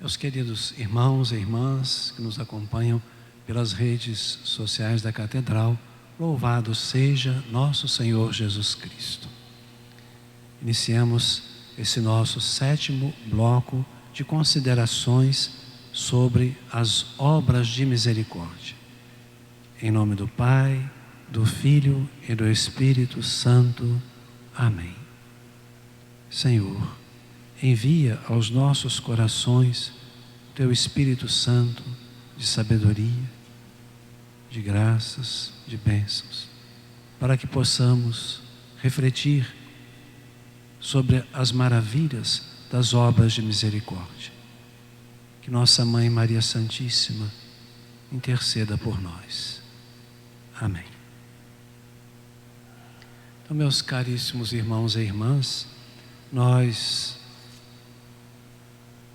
Meus queridos irmãos e irmãs que nos acompanham pelas redes sociais da Catedral, louvado seja nosso Senhor Jesus Cristo. Iniciamos esse nosso 7º bloco de considerações sobre as obras de misericórdia. Em nome do Pai, do Filho e do Espírito Santo. Amém. Senhor, envia aos nossos corações Teu Espírito Santo de sabedoria, de graças, de bênçãos, para que possamos refletir sobre as maravilhas das obras de misericórdia. Que nossa Mãe Maria Santíssima interceda por nós. Amém. Então, meus caríssimos irmãos e irmãs, nós,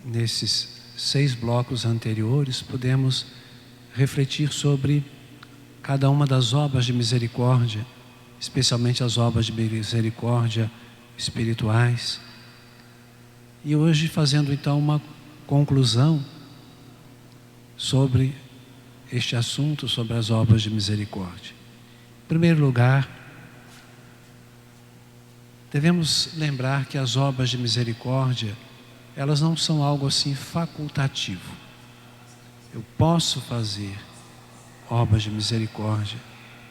nesses 6 blocos anteriores, pudemos refletir sobre cada uma das obras de misericórdia, especialmente as obras de misericórdia espirituais. E hoje, fazendo então uma conclusão sobre este assunto, sobre as obras de misericórdia. Em primeiro lugar, devemos lembrar que as obras de misericórdia, elas não são algo assim facultativo. Eu posso fazer obras de misericórdia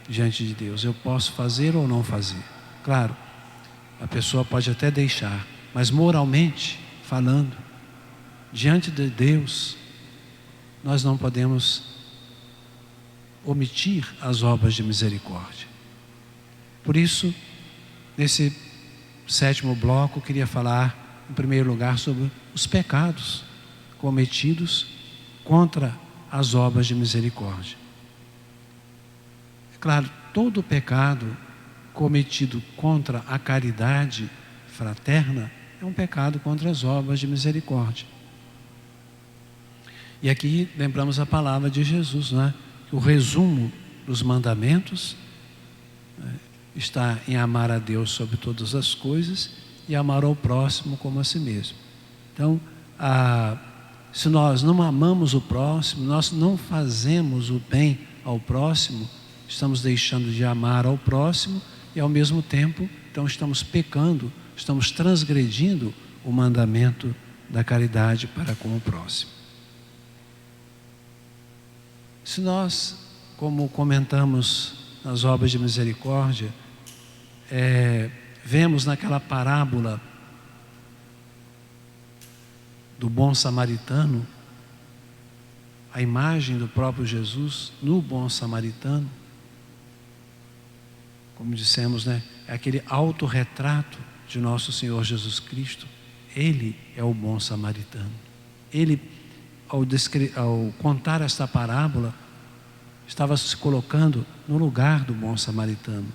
diante de Deus. Eu posso fazer ou não fazer. Claro, a pessoa pode até deixar, mas moralmente falando, diante de Deus, nós não podemos omitir as obras de misericórdia. Por isso, nesse 7º bloco, eu queria falar, em primeiro lugar, sobre os pecados cometidos contra as obras de misericórdia. É claro, todo pecado cometido contra a caridade fraterna é um pecado contra as obras de misericórdia. E aqui lembramos a palavra de Jesus, né? O resumo dos mandamentos está em amar a Deus sobre todas as coisas e amar ao próximo como a si mesmo. Então, se nós não amamos o próximo, nós não fazemos o bem ao próximo, estamos deixando de amar ao próximo e ao mesmo tempo, então estamos pecando, estamos transgredindo o mandamento da caridade para com o próximo. Se nós, como comentamos nas obras de misericórdia, vemos naquela parábola do bom samaritano, a imagem do próprio Jesus no bom samaritano, como dissemos, né? É aquele autorretrato de nosso Senhor Jesus Cristo. Ele é o bom samaritano. Ele, ao contar esta parábola, estava se colocando no lugar do bom samaritano,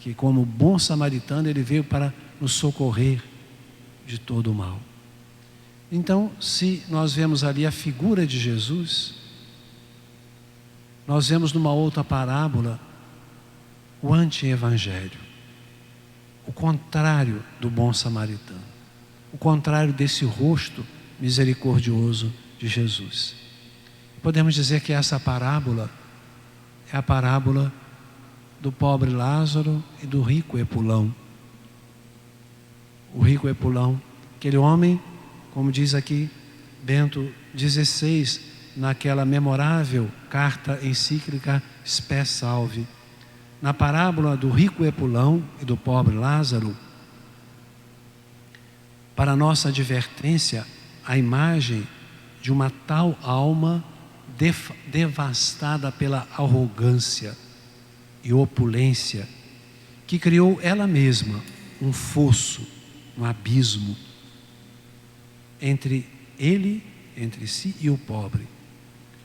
que como bom samaritano ele veio para nos socorrer de todo o mal. Então, se nós vemos ali a figura de Jesus, nós vemos numa outra parábola o anti-evangelho, o contrário do bom samaritano, o contrário desse rosto misericordioso de Jesus. Podemos dizer que essa parábola é a parábola do pobre Lázaro e do rico Epulão. O rico Epulão, aquele homem, como diz aqui Bento XVI, naquela memorável carta encíclica Spes Salvi. Na parábola do rico Epulão e do pobre Lázaro, para nossa advertência, a imagem de uma tal alma devastada pela arrogância e opulência, que criou ela mesma um fosso, um abismo entre si e o pobre.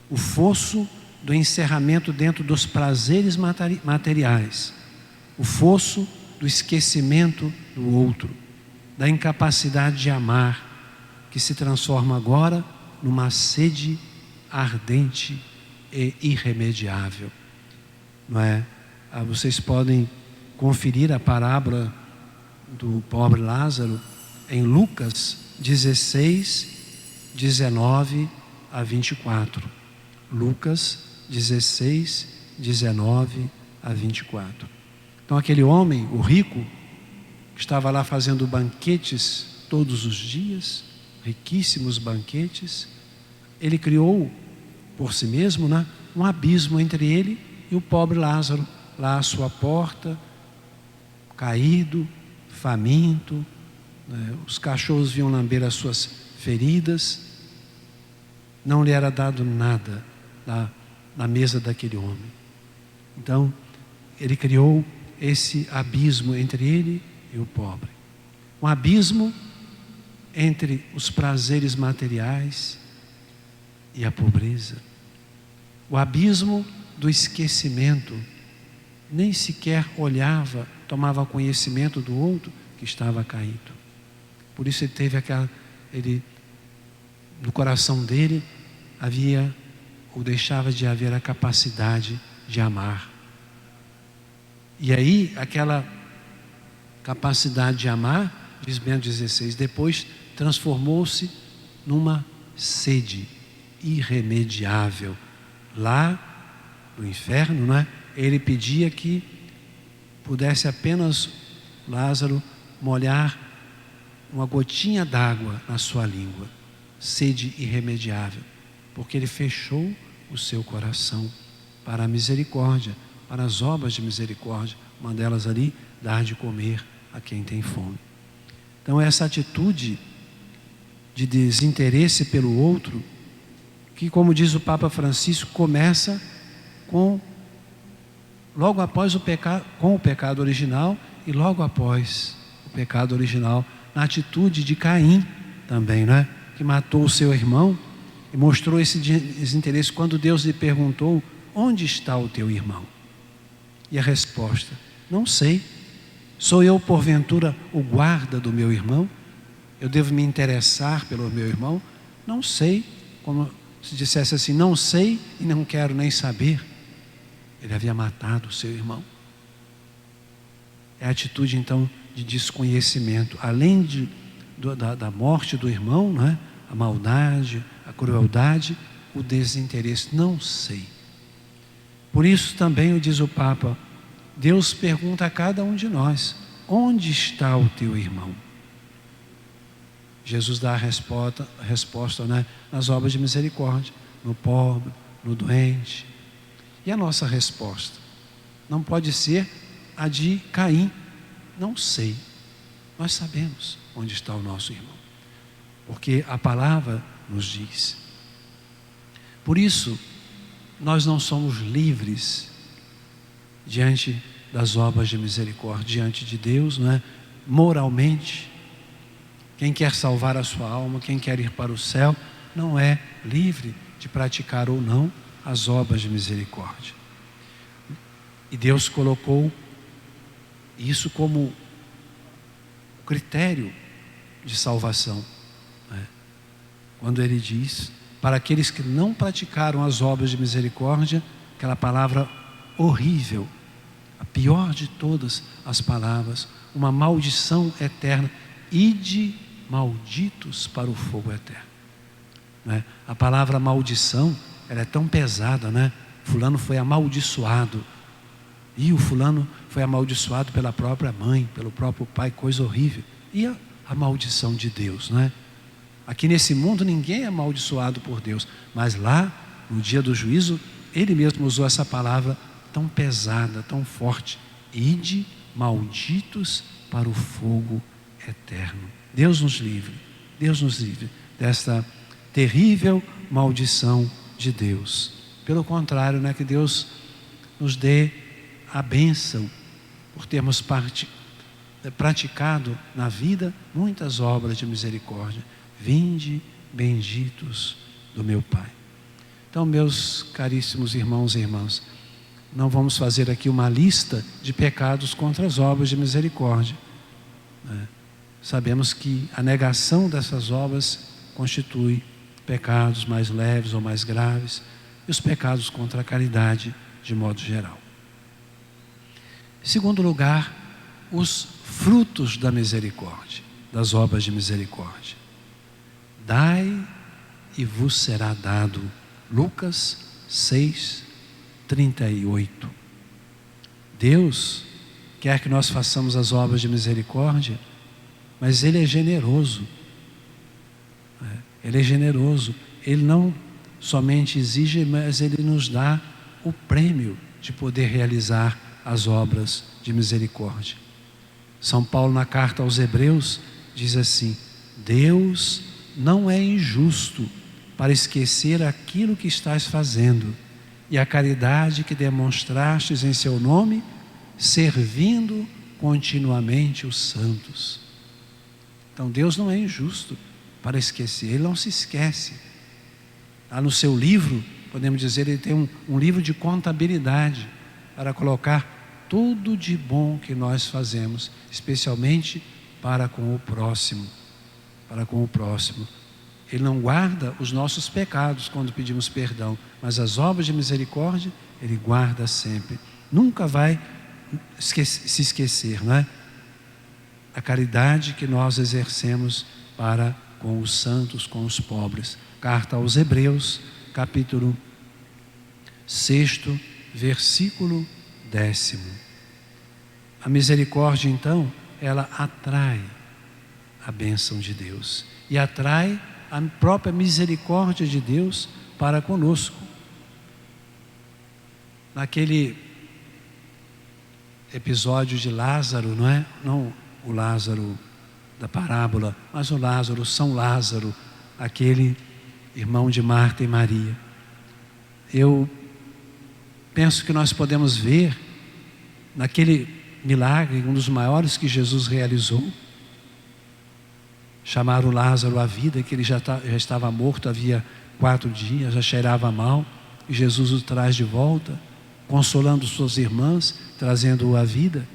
O fosso do encerramento dentro dos prazeres materiais, o fosso do esquecimento do outro, da incapacidade de amar, que se transforma agora numa sede ardente e irremediável, não é? Vocês podem conferir a parábola do pobre Lázaro em Lucas 16, 19 a 24. Lucas 16, 19 a 24. Então aquele homem, o rico, que estava lá fazendo banquetes todos os dias, riquíssimos banquetes, ele criou por si mesmo, né, um abismo entre ele e o pobre Lázaro, lá à sua porta, caído, faminto, né, os cachorros vinham lamber as suas feridas, não lhe era dado nada na mesa daquele homem. Então, ele criou esse abismo entre ele e o pobre. Um abismo entre os prazeres materiais e a pobreza. O abismo do esquecimento. Nem sequer olhava, tomava conhecimento do outro que estava caído. Por isso ele teve no coração dele havia ou deixava de haver a capacidade de amar. E aí aquela capacidade de amar, diz Bento XVI, depois transformou-se numa sede irremediável. Lá no inferno, não é? Ele pedia que pudesse apenas Lázaro molhar uma gotinha d'água na sua língua. Sede irremediável, porque ele fechou o seu coração para a misericórdia, para as obras de misericórdia. Uma delas ali, dar de comer a quem tem fome. Então essa atitude de desinteresse pelo outro, que, como diz o Papa Francisco, começa logo após com o pecado original e logo após o pecado original, na atitude de Caim também, não é? Que matou o seu irmão e mostrou esse desinteresse quando Deus lhe perguntou: onde está o teu irmão? E a resposta: não sei. Sou eu porventura o guarda do meu irmão? Eu devo me interessar pelo meu irmão? Não sei. Como se dissesse assim: não sei e não quero nem saber. Ele havia matado o seu irmão. É a atitude então de desconhecimento, além da morte do irmão, não é? A maldade, a crueldade, o desinteresse. Não sei. Por isso também, diz o Papa, Deus pergunta a cada um de nós: onde está o teu irmão? Jesus dá a resposta, né, nas obras de misericórdia, no pobre, no doente. E a nossa resposta não pode ser a de Caim: não sei. Nós sabemos onde está o nosso irmão, porque a palavra nos diz. Por isso, nós não somos livres diante das obras de misericórdia, diante de Deus, não é? Moralmente. Quem quer salvar a sua alma, quem quer ir para o céu, não é livre de praticar ou não as obras de misericórdia. E Deus colocou isso como critério de salvação, né? Quando Ele diz, para aqueles que não praticaram as obras de misericórdia, aquela palavra horrível, a pior de todas as palavras, uma maldição eterna: ide malditos para o fogo eterno, né? A palavra maldição, ela é tão pesada, né? Fulano foi amaldiçoado, e o fulano foi amaldiçoado pela própria mãe, pelo próprio pai, coisa horrível. E a maldição de Deus, né? Aqui nesse mundo ninguém é amaldiçoado por Deus, mas lá no dia do juízo Ele mesmo usou essa palavra tão pesada, tão forte: ide malditos para o fogo eterno. Deus nos livre desta terrível maldição de Deus. Pelo contrário, né, que Deus nos dê a bênção por termos praticado na vida muitas obras de misericórdia. Vinde benditos do meu Pai. Então, meus caríssimos irmãos e irmãs, não vamos fazer aqui uma lista de pecados contra as obras de misericórdia, né? Sabemos que a negação dessas obras constitui pecados mais leves ou mais graves, e os pecados contra a caridade de modo geral. Em segundo lugar, os frutos da misericórdia, das obras de misericórdia. Dai e vos será dado. Lucas 6:38. Deus quer que nós façamos as obras de misericórdia, mas Ele é generoso. Ele é generoso. Ele não somente exige, mas Ele nos dá o prêmio de poder realizar as obras de misericórdia. São Paulo, na carta aos Hebreus, diz assim: Deus não é injusto para esquecer aquilo que estás fazendo e a caridade que demonstrastes em seu nome, servindo continuamente os santos. Então Deus não é injusto para esquecer, Ele não se esquece. Lá no seu livro, podemos dizer, Ele tem um livro de contabilidade para colocar tudo de bom que nós fazemos, especialmente para com o próximo. Para com o próximo. Ele não guarda os nossos pecados quando pedimos perdão, mas as obras de misericórdia Ele guarda sempre. Nunca vai se esquecer, não é? A caridade que nós exercemos para com os santos, com os pobres. Carta aos Hebreus, capítulo 6, versículo 10. A misericórdia, então, ela atrai a bênção de Deus e atrai a própria misericórdia de Deus para conosco. Naquele episódio de Lázaro, não é? Não o Lázaro da parábola, mas o Lázaro, São Lázaro, aquele irmão de Marta e Maria. Eu penso que nós podemos ver naquele milagre, um dos maiores que Jesus realizou. Chamaram Lázaro à vida, que ele já estava morto havia 4 dias, já cheirava mal, e Jesus o traz de volta, consolando suas irmãs, trazendo-o à vida.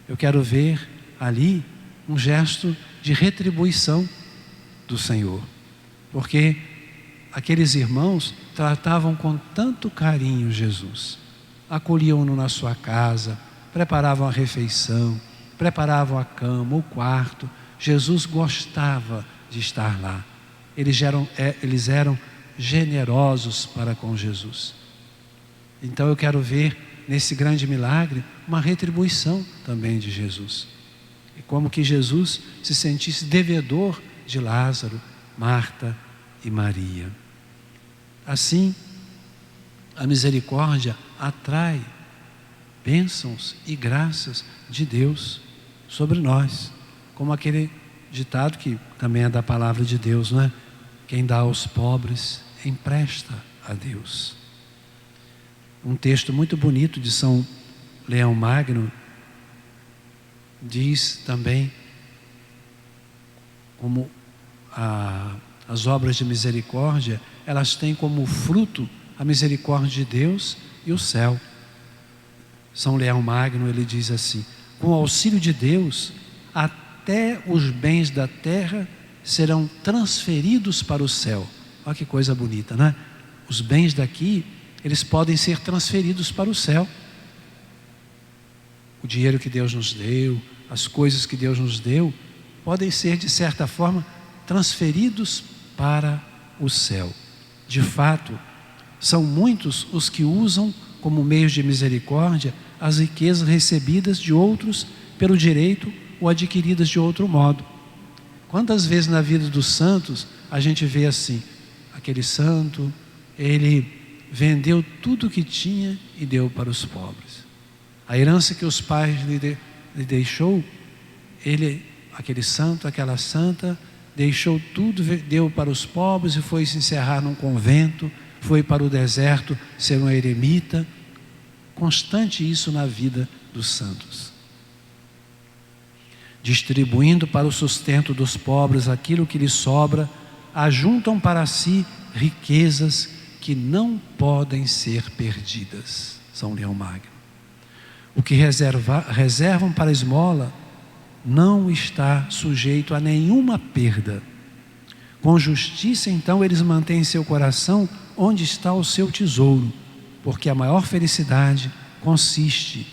Eu quero ver ali um gesto de retribuição do Senhor, porque aqueles irmãos tratavam com tanto carinho Jesus, acolhiam-no na sua casa, preparavam a refeição, preparavam a cama, o quarto. Jesus gostava de estar lá. Eles eram generosos para com Jesus. Então eu quero ver nesse grande milagre uma retribuição também de Jesus. E como que Jesus se sentisse devedor de Lázaro, Marta e Maria. Assim, a misericórdia atrai bênçãos e graças de Deus sobre nós. Como aquele ditado que também é da palavra de Deus, não é? Quem dá aos pobres, empresta a Deus. Um texto muito bonito de São Leão Magno diz também como as obras de misericórdia, elas têm como fruto a misericórdia de Deus e o céu. São Leão Magno, ele diz assim: com o auxílio de Deus, até os bens da terra serão transferidos para o céu. Olha que coisa bonita, né? Os bens daqui, eles podem ser transferidos para o céu. O dinheiro que Deus nos deu, as coisas que Deus nos deu, podem ser, de certa forma, transferidos para o céu. De fato, são muitos os que usam como meios de misericórdia as riquezas recebidas de outros pelo direito ou adquiridas de outro modo. Quantas vezes na vida dos santos a gente vê assim: aquele santo, ele vendeu tudo o que tinha e deu para os pobres. A herança que os pais lhe deixou, aquele santo, aquela santa, deixou tudo, deu para os pobres e foi se encerrar num convento, foi para o deserto ser um eremita. Constante isso na vida dos santos. Distribuindo para o sustento dos pobres aquilo que lhes sobra, ajuntam para si riquezas que não podem ser perdidas. São Leão Magno. O que reservam para a esmola não está sujeito a nenhuma perda. Com justiça, então, eles mantêm seu coração onde está o seu tesouro, porque a maior felicidade consiste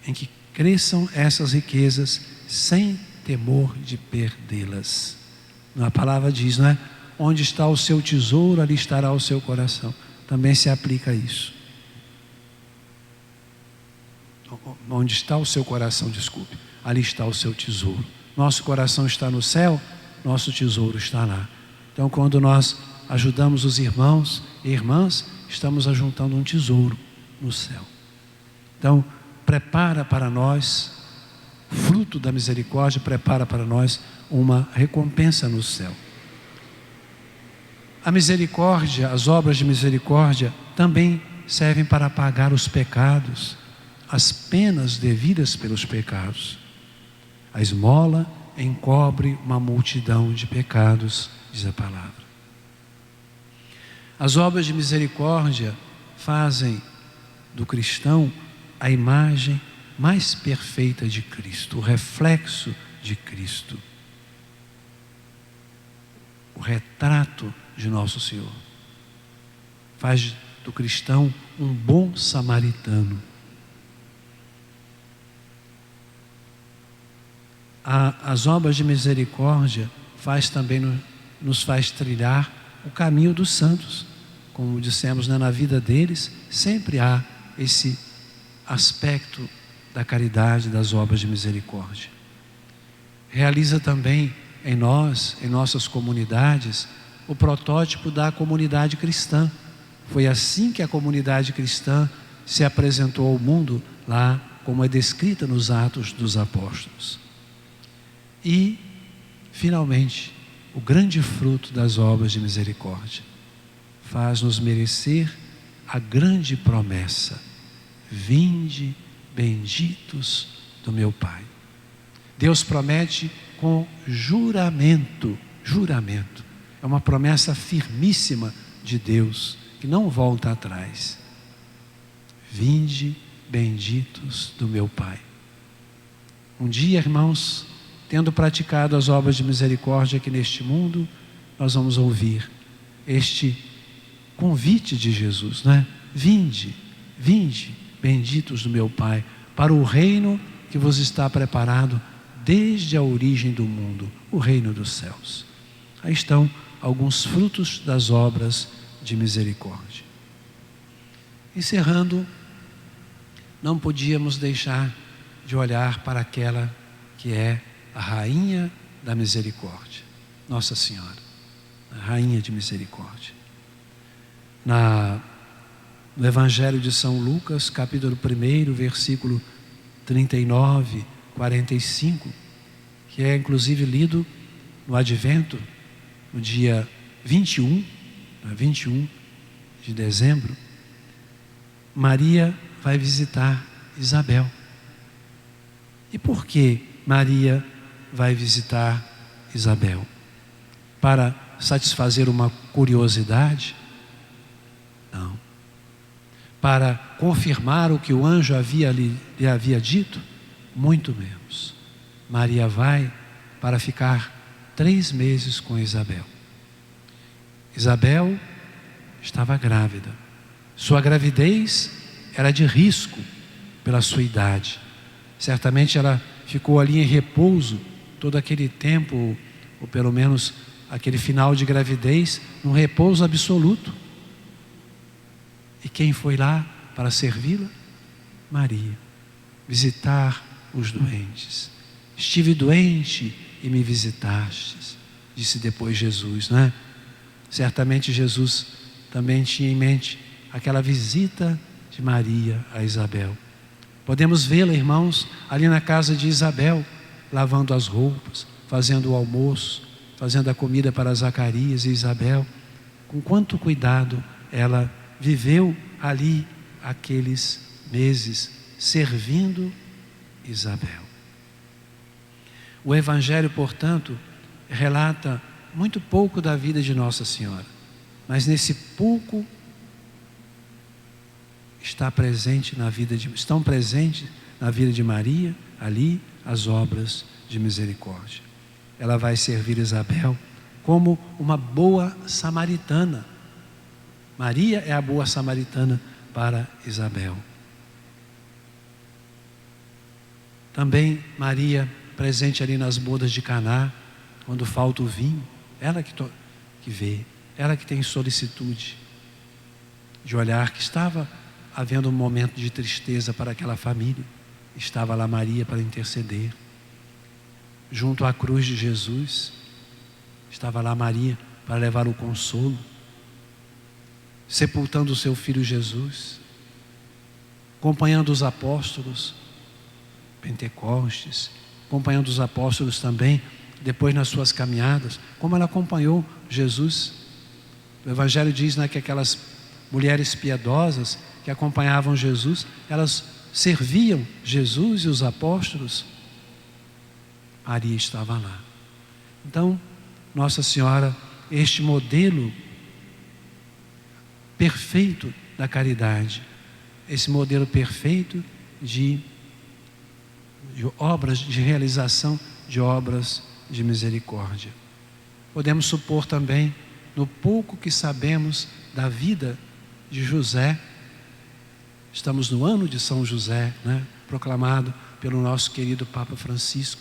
em que cresçam essas riquezas sem temor de perdê-las. A palavra diz, não é? onde está o seu tesouro, ali estará o seu coração. Também se aplica a isso. Onde está o seu coração, desculpe, ali está o seu tesouro. Nosso coração está no céu, nosso tesouro está lá. Então, quando nós ajudamos os irmãos e irmãs, estamos ajuntando um tesouro no céu. Então, prepara para nós, fruto da misericórdia, prepara para nós uma recompensa no céu. A misericórdia, as obras de misericórdia também servem para pagar os pecados, as penas devidas pelos pecados. A esmola encobre uma multidão de pecados, diz a palavra. As obras de misericórdia fazem do cristão a imagem mais perfeita de Cristo, o reflexo de Cristo, o retrato de nosso Senhor. Faz do cristão um bom samaritano. As obras de misericórdia nos faz trilhar o caminho dos santos. Como dissemos, né, na vida deles sempre há esse aspecto da caridade, das obras de misericórdia. Realiza também em nós, em nossas comunidades, o protótipo da comunidade cristã. Foi assim que a comunidade cristã se apresentou ao mundo lá, como é descrita nos Atos dos Apóstolos. E, finalmente, o grande fruto das obras de misericórdia faz-nos merecer a grande promessa: vinde, benditos do meu Pai. Deus promete com juramento, é uma promessa firmíssima de Deus, que não volta atrás. Vinde, benditos do meu Pai. Um dia, irmãos, tendo praticado as obras de misericórdia aqui neste mundo, nós vamos ouvir este convite de Jesus, né? Vinde, benditos do meu Pai, para o reino que vos está preparado desde a origem do mundo, o reino dos céus. Aí estão alguns frutos das obras de misericórdia. Encerrando, não podíamos deixar de olhar para aquela que é a rainha da misericórdia, Nossa Senhora, a rainha de misericórdia. No Evangelho de São Lucas, capítulo 1, versículo 39, 45, que é inclusive lido no Advento, no dia 21 de dezembro, Maria vai visitar Isabel. E por que Maria vai visitar Isabel? Para satisfazer uma curiosidade? Não. Para confirmar o que o anjo lhe havia dito? Muito menos. Maria vai para ficar 3 meses com Isabel. Isabel estava grávida. Sua gravidez era de risco pela sua idade. Certamente ela ficou ali em repouso todo aquele tempo, ou pelo menos aquele final de gravidez, num repouso absoluto. E quem foi lá para servi-la? Maria. Visitar os doentes. Estive doente e me visitastes, disse depois Jesus, não é? Certamente Jesus também tinha em mente aquela visita de Maria a Isabel. Podemos vê-la, irmãos, ali na casa de Isabel, lavando as roupas, fazendo o almoço, fazendo a comida para Zacarias e Isabel. Com quanto cuidado ela viveu ali aqueles meses, servindo Isabel. O Evangelho, portanto, relata muito pouco da vida de Nossa Senhora, mas nesse pouco estão presentes na vida de Maria, ali, as obras de misericórdia. Ela vai servir Isabel como uma boa samaritana. Maria é a boa samaritana para Isabel. Também Maria, presente ali nas bodas de Caná, quando falta o vinho, ela que que vê, ela que tem solicitude, de olhar que estava havendo um momento de tristeza para aquela família. Estava lá Maria para interceder. Junto à cruz de Jesus, estava lá Maria para levar o consolo. Sepultando o seu filho Jesus, acompanhando os apóstolos, Pentecostes, acompanhando os apóstolos também, depois nas suas caminhadas, como ela acompanhou Jesus. O Evangelho diz, né, que aquelas mulheres piedosas que acompanhavam Jesus, elas serviam Jesus e os apóstolos. Maria estava lá. Então, Nossa Senhora, este modelo perfeito da caridade, esse modelo perfeito de obras, de realização de obras de misericórdia. Podemos supor também, no pouco que sabemos da vida de José, estamos no ano de São José, né, proclamado pelo nosso querido Papa Francisco.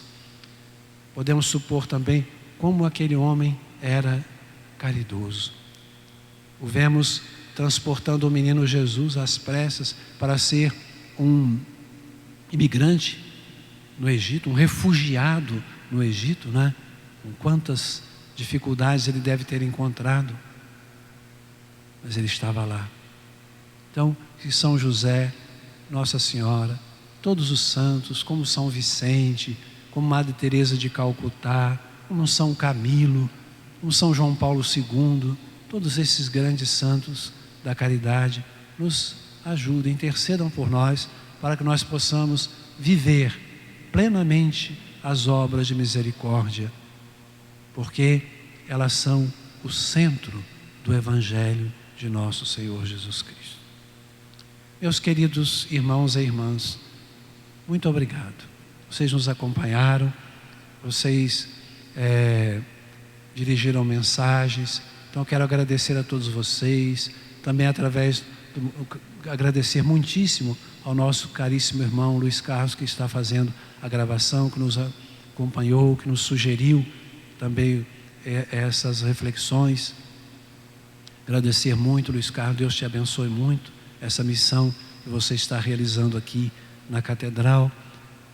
Podemos supor também como aquele homem era caridoso. O vemos transportando o menino Jesus às pressas para ser um imigrante no Egito, um refugiado no Egito, né? Com quantas dificuldades ele deve ter encontrado, mas ele estava lá. Então, que São José, Nossa Senhora, todos os santos, como São Vicente, como Madre Teresa de Calcutá, como São Camilo, como São João Paulo II, todos esses grandes santos da caridade, nos ajudem, intercedam por nós, para que nós possamos viver plenamente as obras de misericórdia, porque elas são o centro do Evangelho de nosso Senhor Jesus Cristo. Meus queridos irmãos e irmãs, muito obrigado. Vocês nos acompanharam, vocês dirigiram mensagens, então eu quero agradecer a todos vocês, também agradecer muitíssimo ao nosso caríssimo irmão Luiz Carlos, que está fazendo a gravação, que nos acompanhou, que nos sugeriu também essas reflexões. Agradecer muito, Luiz Carlos, Deus te abençoe muito, essa missão que você está realizando aqui na Catedral.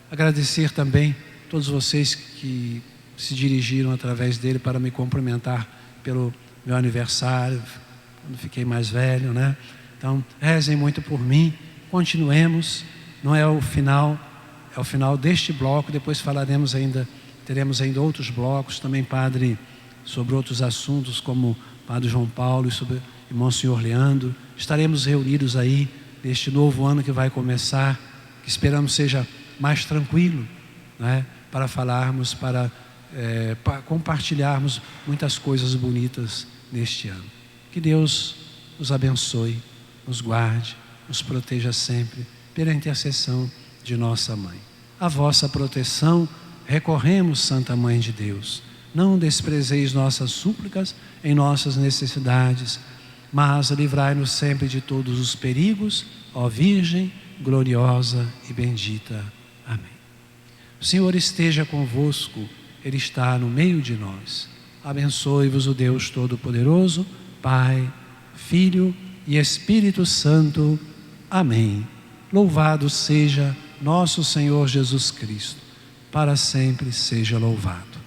Agradecer também todos vocês que se dirigiram através dele para me cumprimentar pelo meu aniversário, quando fiquei mais velho, né? Então, rezem muito por mim, continuemos, não é o final, é o final deste bloco, depois falaremos ainda, teremos ainda outros blocos, também Padre, sobre outros assuntos, como Padre João Paulo e Monsenhor Leandro. Estaremos reunidos aí, neste novo ano que vai começar, que esperamos seja mais tranquilo, né? Para falarmos, para compartilharmos muitas coisas bonitas neste ano. Que Deus nos abençoe, nos guarde, nos proteja sempre, pela intercessão de nossa Mãe. A vossa proteção recorremos, Santa Mãe de Deus. Não desprezeis nossas súplicas em nossas necessidades, mas livrai-nos sempre de todos os perigos, ó Virgem gloriosa e bendita. Amém. O Senhor esteja convosco, Ele está no meio de nós. Abençoe-vos o Deus Todo-Poderoso, Pai, Filho e Espírito Santo. Amém. Louvado seja nosso Senhor Jesus Cristo. Para sempre seja louvado.